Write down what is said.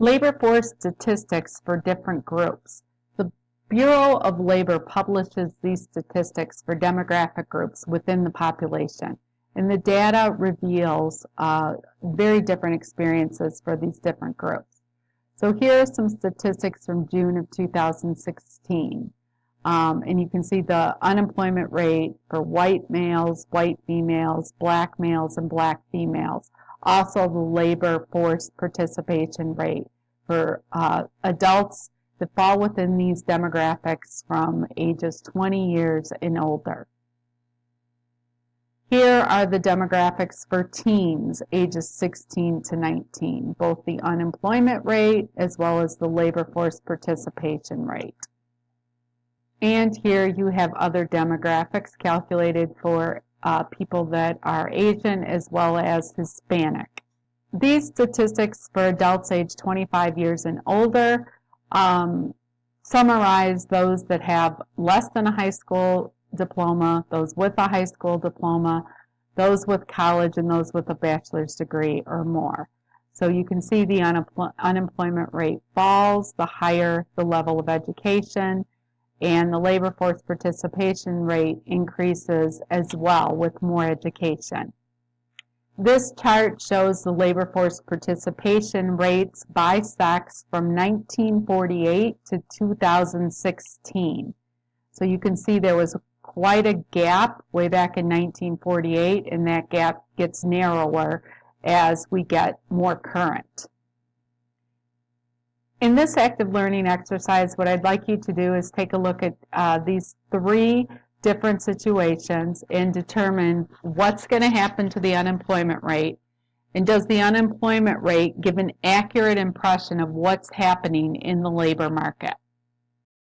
Labor force statistics for different groups. The Bureau of Labor publishes these statistics for demographic groups within the population, and the data reveals very different experiences for these different groups. So here are some statistics from June of 2016. And you can see the unemployment rate for white males, white females, black males, and black females. Also the labor force participation rate for adults that fall within these demographics from ages 20 years and older. Here are the demographics for teens ages 16 to 19, both the unemployment rate as well as the labor force participation rate. And here you have other demographics calculated for people that are Asian as well as Hispanic. These statistics for adults age 25 years and older summarize those that have less than a high school diploma, those with a high school diploma, those with college, and those with a bachelor's degree or more. So you can see the unemployment rate falls the higher the level of education, and the labor force participation rate increases as well with more education. This chart shows the labor force participation rates by sex from 1948 to 2016. So you can see there was quite a gap way back in 1948, and that gap gets narrower as we get more current. In this active learning exercise, what I'd like you to do is take a look at these three different situations and determine what's going to happen to the unemployment rate, and does the unemployment rate give an accurate impression of what's happening in the labor market.